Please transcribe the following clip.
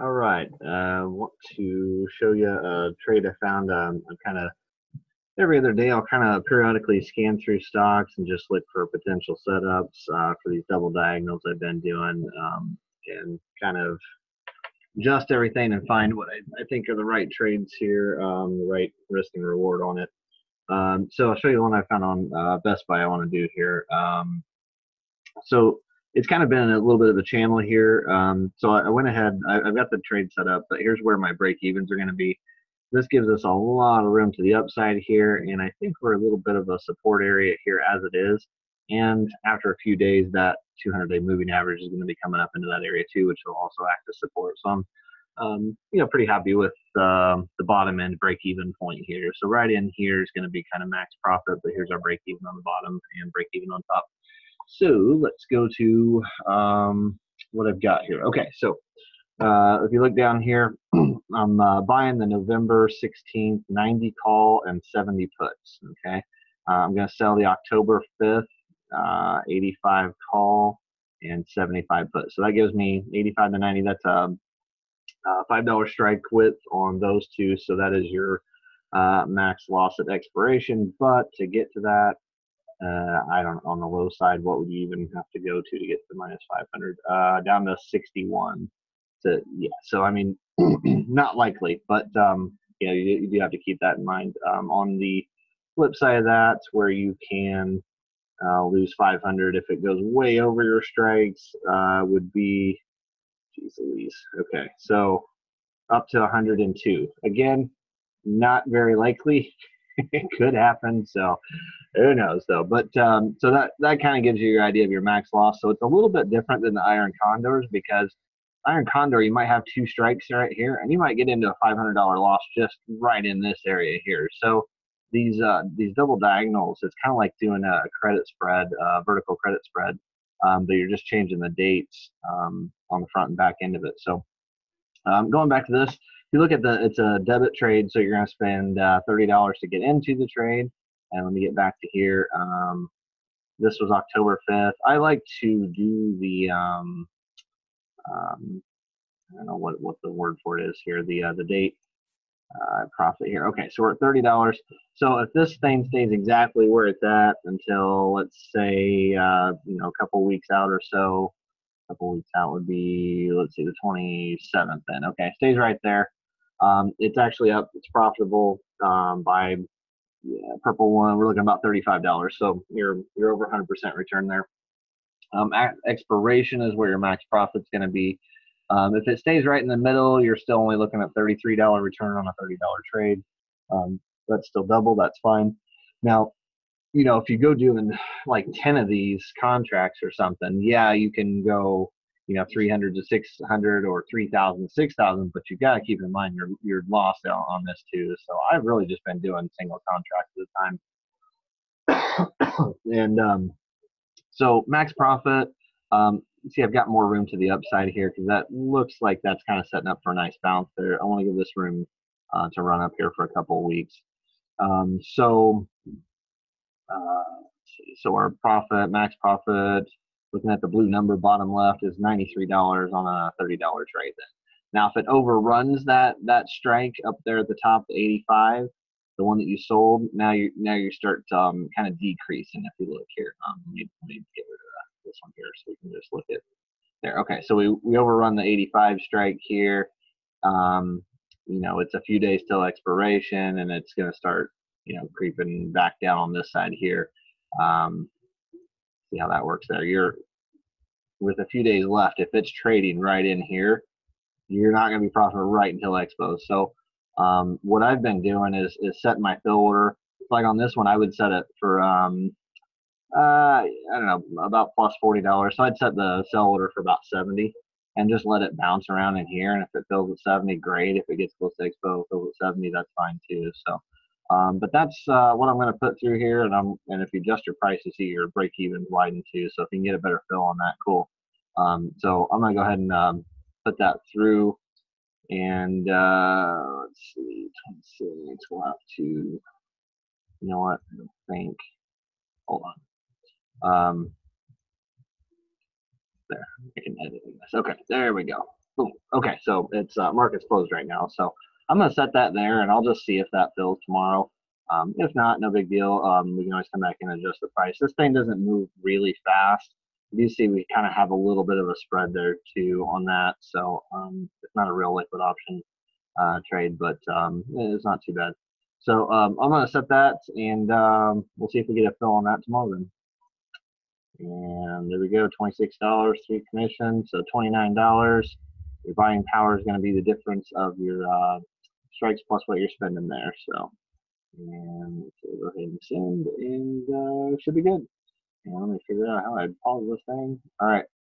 All right, I want to show you a trade I found. I'm kind of every other day I'll kind of periodically scan through stocks and just look for potential setups for these double diagonals I've been doing, and kind of adjust everything and find what I think are the right trades here, the right risk and reward on it. So I'll show you the one I found on Best Buy I want to do here. So it's kind of been a little bit of a channel here. So I went ahead, I've got the trade set up, but here's where my break evens are going to be. This gives us a lot of room to the upside here, and I think we're a little bit of a support area here as it is. And after a few days, that 200-day moving average is going to be coming up into that area too, which will also act as support. So I'm, pretty happy with the bottom end break even point here. So right in here is going to be kind of max profit, but here's our break even on the bottom and break even on top. So let's go to what I've got here. Okay, so if you look down here, I'm buying the November 16th 90 call and 70 puts. Okay, I'm going to sell the October 5th 85 call and 75 puts. So that gives me 85 to 90. That's a $5 strike width on those two. So that is your max loss at expiration. But to get to that, I don't, on the low side, what would you even have to go to get to minus 500? Down to 61. So yeah, so I mean, not likely, but you do have to keep that in mind. On the flip side of that, where you can lose 500 if it goes way over your strikes, would be, geez Louise. Okay, so up to 102. Again, not very likely. It could happen, so who knows though. But so that kind of gives you your idea of your max loss. So it's a little bit different than the iron condors, because iron condor, you might have two strikes right here, and you might get into a $500 loss just right in this area here. So these double diagonals, it's kind of like doing a credit spread, vertical credit spread, but you're just changing the dates on the front and back end of it. So going back to this, if you look at it's a debit trade, so you're going to spend $30 to get into the trade. And let me get back to here. This was October 5th. I like to do the I don't know what the word for it is here. The date profit here. Okay, so we're at $30. So if this thing stays exactly where it's at until, let's say, a couple weeks out or so. A couple weeks out would be, let's see, the 27th. Then okay, stays right there. It's actually up. It's profitable by purple one. We're looking about $35. So you're over 100% return there. At expiration is where your max profit's going to be. If it stays right in the middle, you're still only looking at $33 return on a $30 trade. That's still double. That's fine. Now, if you go doing like 10 of these contracts or something, yeah, you can go, 300 to 600 or 3,000, 6,000, but you got to keep in mind your loss on this too. So I've really just been doing single contracts at a time. And so max profit, see, I've got more room to the upside here because that looks like that's kind of setting up for a nice bounce there. I want to give this room to run up here for a couple of weeks. So our profit, max profit, looking at the blue number bottom left, is $93 on a $30 trade then. Now, if it overruns that strike up there at the top, the 85, the one that you sold, now you start kind of decreasing. If you look here, let me get rid of this one here so we can just look at there. Okay, so we overrun the 85 strike here. It's a few days till expiration, and it's going to start creeping back down on this side here. See how that works there. You're with a few days left. If it's trading right in here, you're not going to be profitable right until expo. So what I've been doing is setting my fill order. Like on this one, I would set it for I don't know, about plus $40. So I'd set the sell order for about 70 and just let it bounce around in here. And if it fills at 70, great. If it gets close to expo, fills at 70, that's fine too. So but that's what I'm going to put through here, and if you adjust your price, you see your break even widen too. So if you can get a better fill on that, cool. So I'm going to go ahead and put that through, and let's see, 26. We'll have to, you know what? I don't think. Hold on. There, I can edit this. Okay, there we go. Boom. Okay, so it's market's closed right now, so I'm gonna set that there, and I'll just see if that fills tomorrow. If not, no big deal. We can always come back and adjust the price. This thing doesn't move really fast. You see, we kind of have a little bit of a spread there too on that, so it's not a real liquid option trade, but it's not too bad. So I'm gonna set that, and we'll see if we get a fill on that tomorrow then. And there we go, $26, 3 commission, so $29. Your buying power is going to be the difference of your strikes plus what you're spending there. So, and so go ahead and send, and should be good. And let me figure out how I pause this thing. All right.